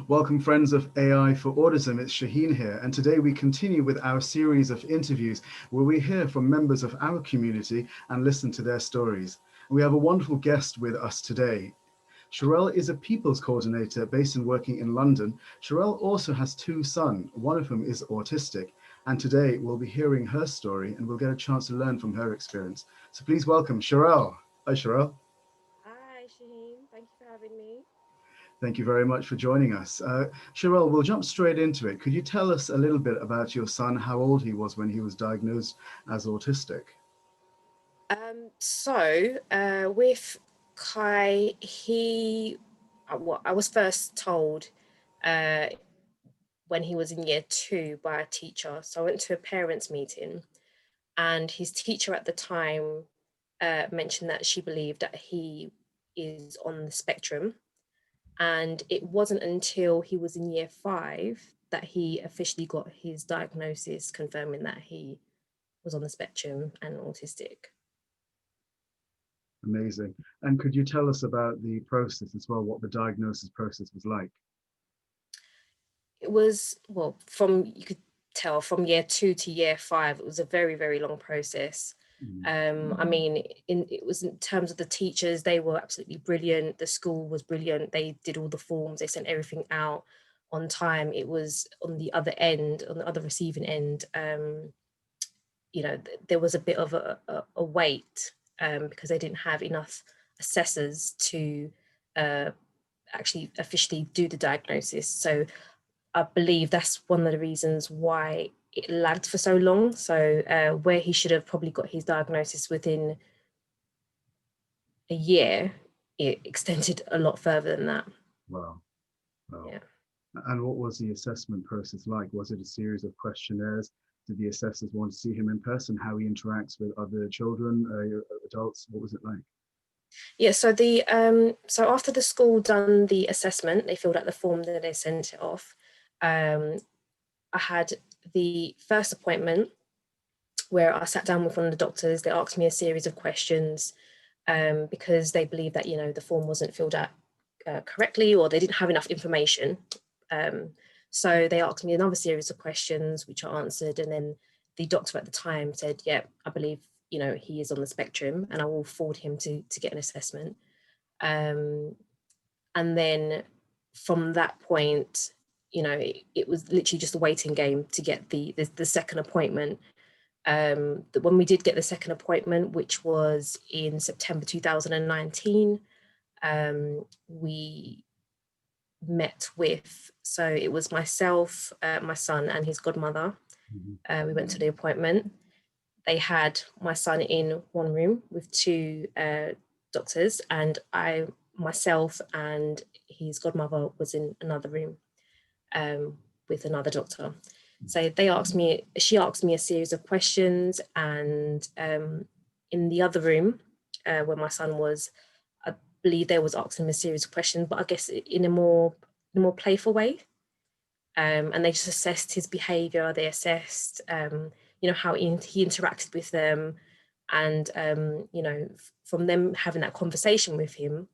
Welcome friends of AI4Autism, it's Shaheen here, and today we continue with our series of interviews where we hear from members of our community and listen to their stories. We have a wonderful guest with us today. Sherel is a people's coordinator based and working in London. Sherel also has two sons, one of whom is autistic, and today we'll be hearing her story and we'll get a chance to learn from her experience. So please welcome Sherel. Hi Sherel. Hi, Shaheen. Thank you for having me. Thank you very much for joining us. Sherel, we'll jump straight into it. Could you tell us a little bit about your son, how old he was when he was diagnosed as autistic? With Kai, what I was first told uh, when he was in year two by a teacher. So I went to a parents' meeting, and his teacher at the time mentioned that she believed that he is on the spectrum. And it wasn't until he was in year five that he officially got his diagnosis confirming that he was on the spectrum and autistic. Amazing. And could you tell us about the process as well, what the diagnosis process was like? It was, well, from, you could tell from year two to year five, it was a very, very long process. Mm. I mean, it was in terms of the teachers, they were absolutely brilliant. The school was brilliant. They did all the forms, they sent everything out on time. It was on the other end, on the other receiving end, there was a bit of a wait because they didn't have enough assessors to uh, actually officially do the diagnosis. So I believe that's one of the reasons why it lagged for so long. So where he should have probably got his diagnosis within a year, it extended a lot further than that. Wow. Wow. Yeah. And what was the assessment process like? Was it a series of questionnaires? Did the assessors want to see him in person, how he interacts with other children, adults? What was it like? Yeah, so after the school done the assessment, they filled out the form, then they sent it off. Um, I had the first appointment where I sat down with one of the doctors. They asked me a series of questions because they believed that the form wasn't filled out correctly, or they didn't have enough information. Um, so they asked me another series of questions, which I answered, and then the doctor at the time said, "Yeah, I believe he is on the spectrum, and I will forward him to get an assessment." Um, and then from that point, it was literally just a waiting game to get the second appointment. When we did get the second appointment, which was in September 2019, we met with, so it was myself, my son, and his godmother. Mhm. We went to the appointment. They had my son in one room with two doctors, and myself, and his godmother was in another room with another doctor. So she asked me a series of questions, and in the other room where my son was, I believe they was asking him a series of questions, but I guess in a more playful way. And they just assessed his behaviour. They assessed, how he interacted with them, and from them having that conversation with him,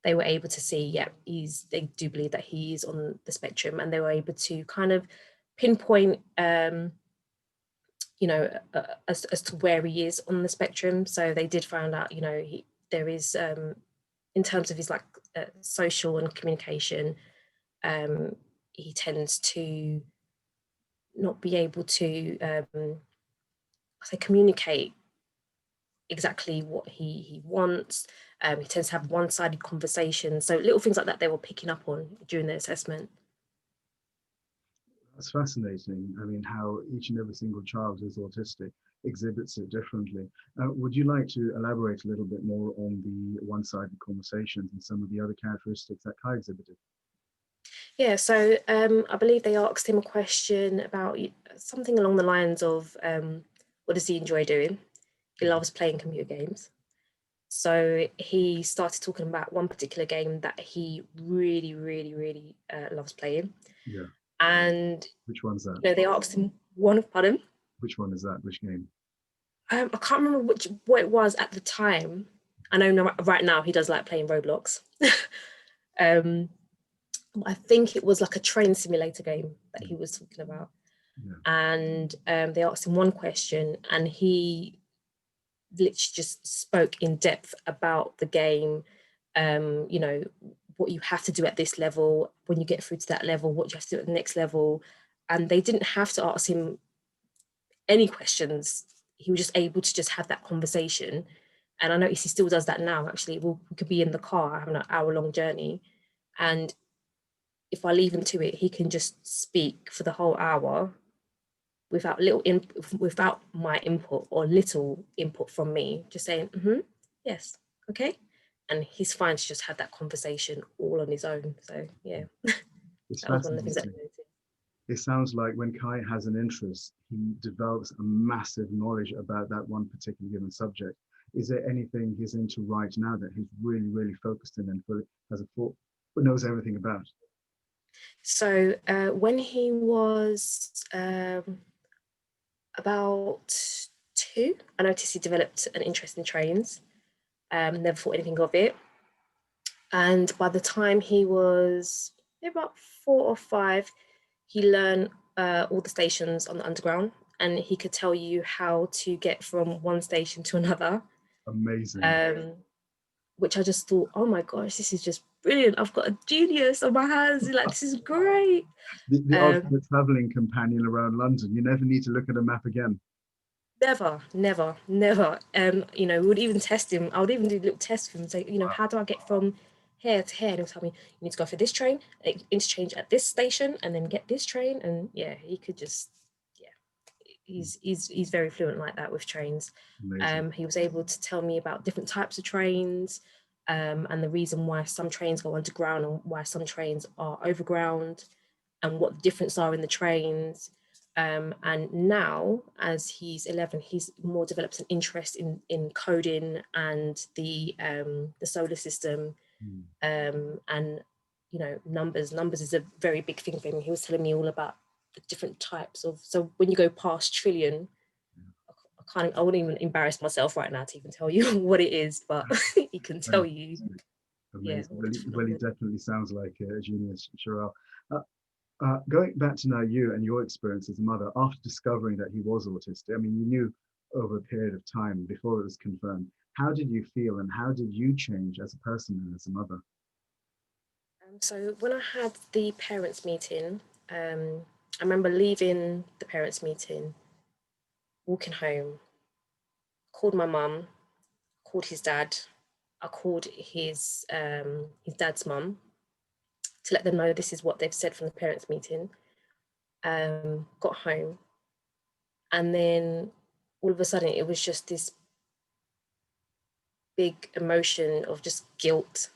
they were able to see, yeah, they do believe that he is on the spectrum, and they were able to kind of pinpoint, as to where he is on the spectrum. So they did find out, there is, in terms of his social and communication, um, he tends to not be able to say communicate exactly what he wants. He tends to have one-sided conversations. So little things like that they were picking up on during the assessment. That's fascinating. I mean, how each and every single child who's autistic exhibits it differently. Would you like to elaborate a little bit more on the one-sided conversations and some of the other characteristics that Kai exhibited? Yeah, so I believe they asked him a question about something along the lines of, what does he enjoy doing? He loves playing computer games. So he started talking about one particular game that he really, really, really loves playing. Yeah. And Which one's that? they asked him one of pardon. Which one is that? Which game? I can't remember what it was at the time. I know right now he does like playing Roblox. um, I think it was like a train simulator game that he was talking about. Yeah. And they asked him one question, and he literally just spoke in depth about the game. You know, what you have to do at this level, when you get through to that level, what you have to do at the next level. And they didn't have to ask him any questions. He was just able to just have that conversation. And I notice he still does that now. Actually, we could be in the car having an hour-long journey, and if I leave him to it, he can just speak for the whole hour without without my input or little input from me, just saying, yes, okay. And he's fine to just have that conversation all on his own. So yeah, It's that was one of the things that I fascinating. noticed. It sounds like when Kai has an interest, he develops a massive knowledge about that one particular given subject. Is there anything he's into right now that he's really, really focused in and fully has a thought, but knows everything about? So when he was about 2, I noticed he developed an interest in trains. Never thought anything of it. And by the time he was about 4 or 5, he learned all the stations on the underground, and he could tell you how to get from one station to another. Amazing. Which I just thought, oh my gosh, this is just brilliant. I've got a genius on my hands. Like, this is great. The ultimate traveling companion around London. You never need to look at a map again. Never, never, never. You know, we would even test him. I would even do little tests for him and say, you know, how do I get from here to here? And he'll tell me, you need to go for this train, interchange at this station, and then get this train. And yeah, he could just, yeah, he's very fluent like that with trains. Amazing. He was able to tell me about different types of trains, and the reason why some trains go underground and why some trains are overground, and what the difference are in the trains. And now, as he's 11, he's more developed an interest in coding and the solar system, and you know, numbers. Numbers is a very big thing for him. He was telling me all about the different types of. So when you go past trillion, I wouldn't even embarrass myself right now to even tell you what it is, but he can tell you. Yeah, Amazing. Well, he definitely sounds like a genius, Sherel. Going back to now you and your experience as a mother, after discovering that he was autistic, I mean, you knew over a period of time before it was confirmed. How did you feel and how did you change as a person and as a mother? So when I had the parents' meeting, I remember leaving the parents' meeting, walking home, called my mum, called his dad. I called his dad's mum to let them know this is what they've said from the parents' meeting. Got home, and then all of a sudden it was just this big emotion of just guilt.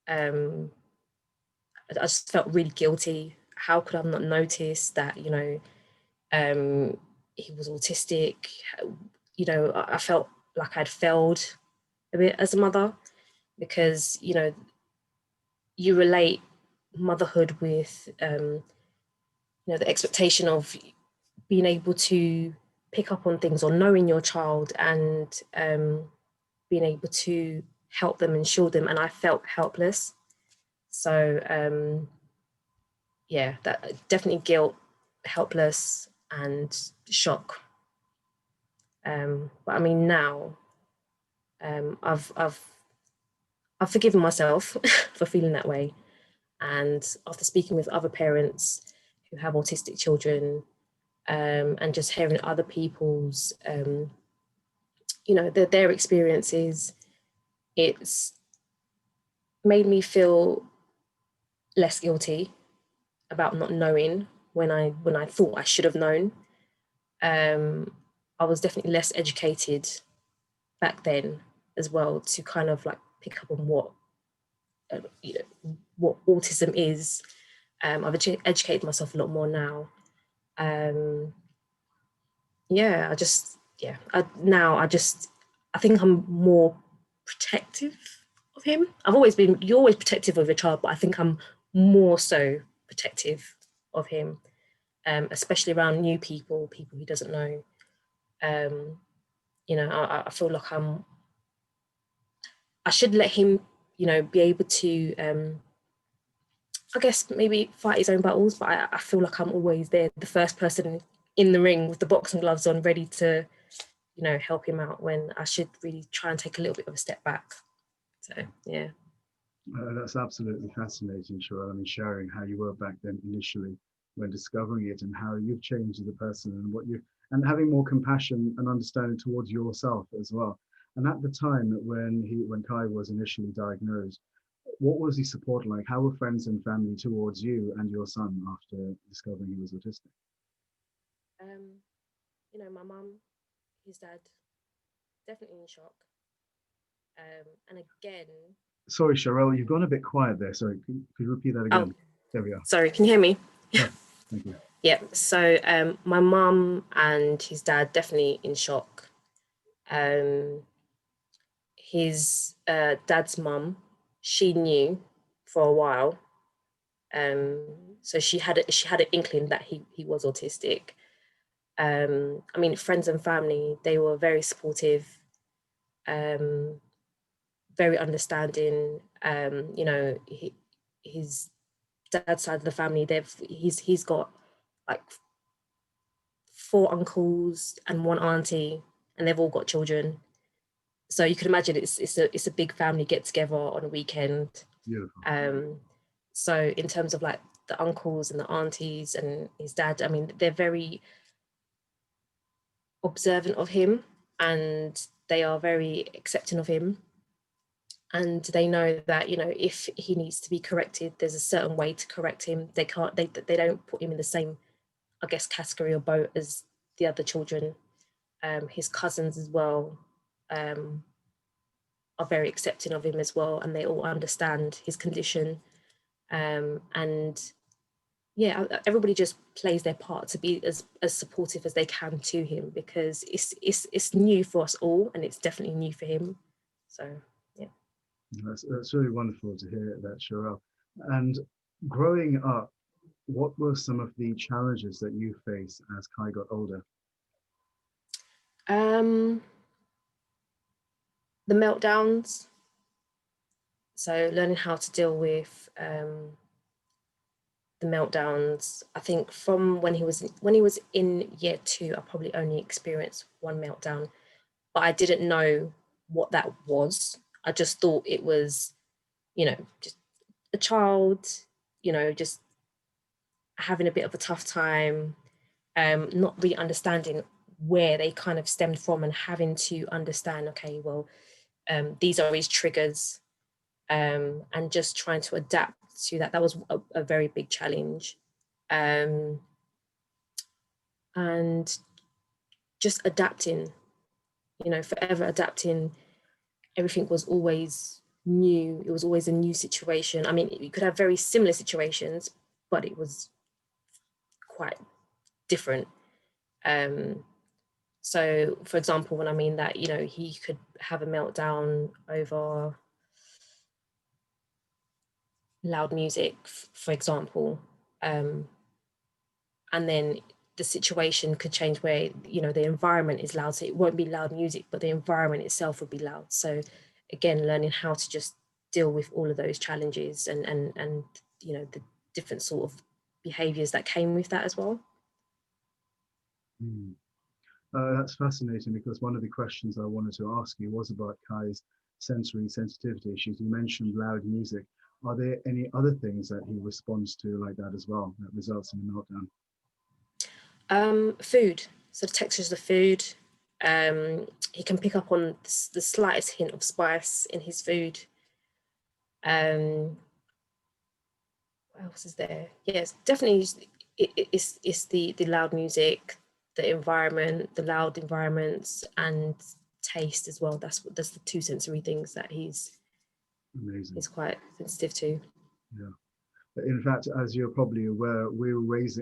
I just felt really guilty. How could I not notice that, you know, he was autistic? You know, I felt like I'd failed a bit as a mother, because, you know, you relate motherhood with, you know, the expectation of being able to pick up on things or knowing your child, and being able to help them and shield them. And I felt helpless. So yeah, that definitely guilt, helpless, and shock. But I mean, now I've forgiven myself for feeling that way, and after speaking with other parents who have autistic children, and just hearing other people's, you know, their experiences, it's made me feel less guilty about not knowing when I thought I should have known. I was definitely less educated back then as well, to kind of like pick up on what, you know, what autism is. I've educated myself a lot more now. Yeah, I think I'm more protective of him. You're always protective of your child, but I think I'm more so protective of him, especially around new people he doesn't know. You know, I feel like I should let him, you know, be able to I guess maybe fight his own battles, but I feel like I'm always there, the first person in the ring with the boxing gloves on, ready to, you know, help him out when I should really try and take a little bit of a step back. So, yeah. That's absolutely fascinating, Sherel. I mean, sharing how you were back then initially when discovering it and how you've changed as a person and what you and having more compassion and understanding towards yourself as well. And at the time when Kai was initially diagnosed, what was his support like? How were friends and family towards you and your son after discovering he was autistic? Um, you know, my mum, his dad, definitely in shock. And again, Sorry, Sherel, you've gone a bit quiet there. Sorry, could you repeat that oh, again? There we are. sorry, can you hear me? Perfect. Thank you. Yeah. So my mum and his dad definitely in shock. Um, his dad's mum, she knew for a while. So she had an inkling that he was autistic. I mean, friends and family, they were very supportive, um, very understanding. You know, his dad's side of the family, he's got like 4 uncles and 1 auntie, and they've all got children. So you can imagine it's a big family get together on a weekend. Beautiful. So in terms of like the uncles and the aunties and his dad, I mean, they're very observant of him, and they are very accepting of him, and they know that, you know, if he needs to be corrected, there's a certain way to correct him. They don't put him in the same, I guess, category or boat as the other children. His cousins as well are very accepting of him as well, and they all understand his condition. And yeah, everybody just plays their part to be as supportive as they can to him, because it's new for us all, and it's definitely new for him. So yeah. That's really wonderful to hear that, Sherelle. And growing up, what were some of the challenges that you faced as Kai got older? Um, the meltdowns. So learning how to deal with the meltdowns. I think from when he was in year 2, I probably only experienced one meltdown, but I didn't know what that was. I just thought it was, you know, just a child, you know, just having a bit of a tough time, not really understanding where they kind of stemmed from, and having to understand, okay, well, these are his triggers, and just trying to adapt to that. That was a very big challenge. Um, and just adapting, you know, forever adapting. Everything was always new. It was always a new situation. I mean, you could have very similar situations, but it was quite different. Um, so, for example, when I mean that, you know, he could have a meltdown over loud music, for example, and then the situation could change where, you know, the environment is loud, so it won't be loud music, but the environment itself would be loud. So again, learning how to just deal with all of those challenges, and you know, the different sort of behaviors that came with that as well. Hmm. That's fascinating, because one of the questions I wanted to ask you was about Kai's sensory sensitivity issues. You mentioned loud music. Are there any other things that he responds to like that as well that results in a meltdown? Food, so the textures of food. He can pick up on the slightest hint of spice in his food. What else is there? Yes, definitely. It's the loud music, the environment, the loud environments, and taste as well. That's the 2 sensory things that Amazing. he's quite sensitive to. Yeah. In fact, as you're probably aware,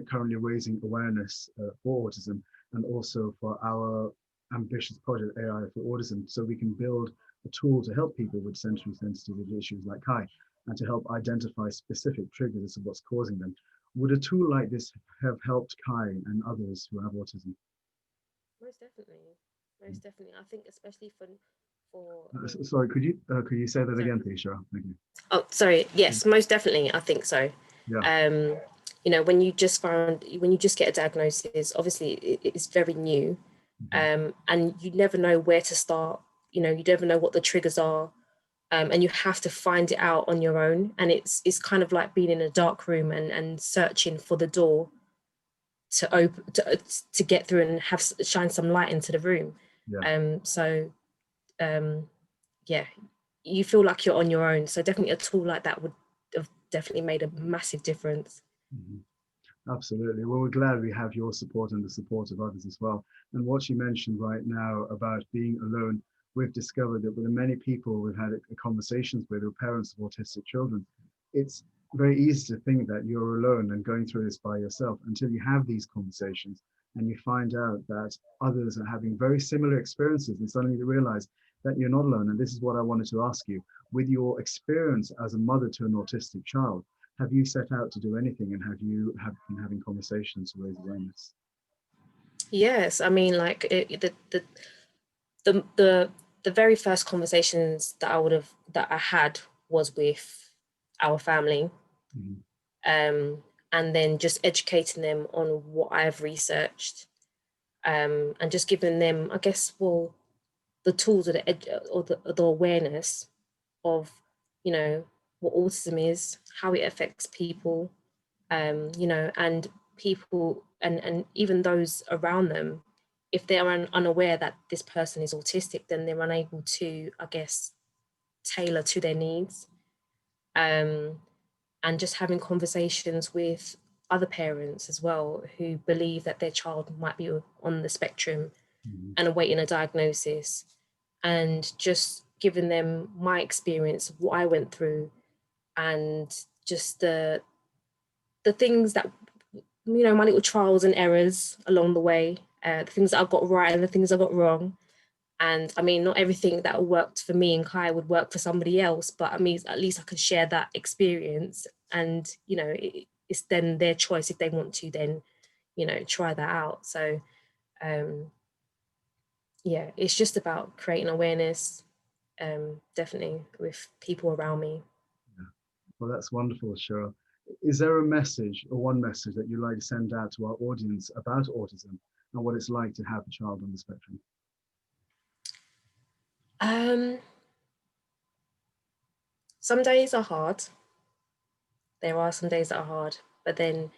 currently raising awareness for autism, and also for our ambitious project Ai4Autism, so we can build a tool to help people with sensory sensitivity issues like Kai, and to help identify specific triggers of what's causing them. Would a tool like this have helped Kai and others who have autism? Most definitely, most definitely. I think especially for I mean, Sorry, could you say that sorry. again, please, Cheryl? Thank you. Oh, sorry. Yes, most definitely. I think so. Yeah. You know, when you just get a diagnosis, obviously it's very new, and you never know where to start. You know, you never know what the triggers are, and you have to find it out on your own. And it's kind of like being in a dark room and searching for the door to open to get through and shine some light into the room. So yeah, you feel like you're on your own. So definitely a tool like that would have definitely made a massive difference. Absolutely. Well, we're glad we have your support and the support of others as well. And what you mentioned right now about being alone, we've discovered that with the many people we've had conversations with, who are parents of autistic children, it's very easy to think that you're alone and going through this by yourself until you have these conversations and you find out that others are having very similar experiences, and suddenly you realize that you're not alone. And this is what I wanted to ask you. With your experience as a mother to an autistic child, have you set out to do anything, and have you been having conversations to raise awareness? Yes, I mean, like the very first conversations that I had was with our family, Mhm. and then just educating them on what I've researched, and just giving them, I guess, well, the tools or the awareness of, you know, what autism is, how it affects people, you know, and people and even those around them, if they're unaware that this person is autistic, then they're unable to, I guess, tailor to their needs. Um, and just having conversations with other parents as well who believe that their child might be on the spectrum Mhm. and awaiting a diagnosis, and just giving them my experience of what I went through, and just the things that, you know, my little trials and errors along the way, the things that I got right and the things I got wrong. And I mean, not everything that worked for me and Kai would work for somebody else, but I mean, at least I could share that experience. And, you know, it's then their choice if they want to then, you know, try that out. So, um, yeah, it's just about creating awareness, definitely with people around me. Yeah. Well, that's wonderful, Cheryl. Is there a message, or one message, that you'd like to send out to our audience about autism and what it's like to have a child on the spectrum? Um, some days are hard. There are some days that are hard, but then,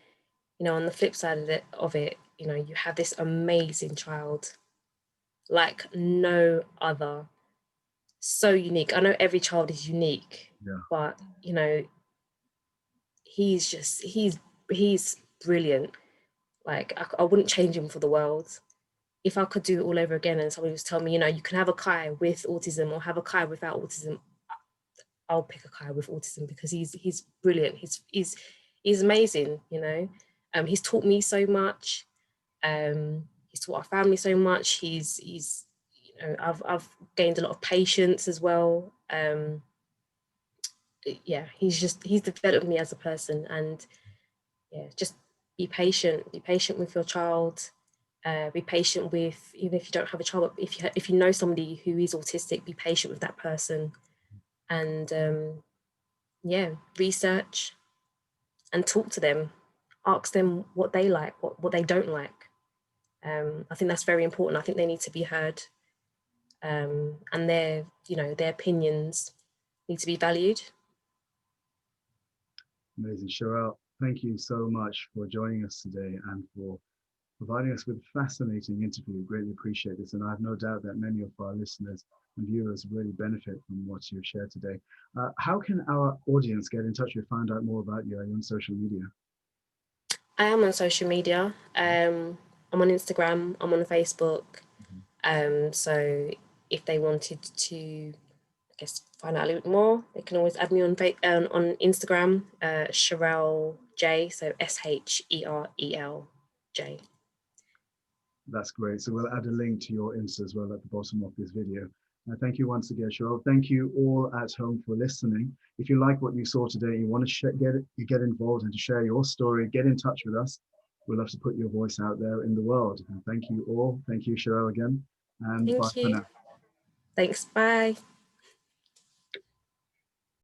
you know, on the flip side of it, you know, you have this amazing child, like no other, so unique. I know every child is unique, Yeah. but you know, he's brilliant. Like I wouldn't change him for the world. If I could do it all over again and somebody was telling me, you know, you can have a Kai with autism or have a Kai without autism, I'll pick a Kai with autism because he's brilliant. He's amazing, you know. He's taught me so much. He's taught our family so much. He's you know, I've gained a lot of patience as well. Yeah, he's developed me as a person. And yeah, just be patient with your child. Be patient with, even if you don't have a child, but if you know somebody who is autistic, be patient with that person. And yeah, research and talk to them, ask them what they like, what they don't like. I think that's very important. I think they need to be heard, and their, you know, their opinions need to be valued. Amazing. Sherelle, thank you so much for joining us today and for providing us with a fascinating interview. Greatly appreciate this. And I have no doubt that many of our listeners and viewers really benefit from what you've shared today. How can our audience get in touch with you, find out more about you? Are you on social media? I am on social media. I'm on Instagram. I'm on Facebook. So if they wanted to, I guess, find out a little bit more, they can always add me on Instagram, Sherel J. So Sherel J. That's great. So we'll add a link to your Insta as well at the bottom of this video. Thank you once again, Cheryl. Thank you all at home for listening. If you like what you saw today, you want to get involved and to share your story, get in touch with us. We'd love to put your voice out there in the world. And thank you all. Thank you, Cheryl, again. And bye Thank for you. now. Thanks. Bye.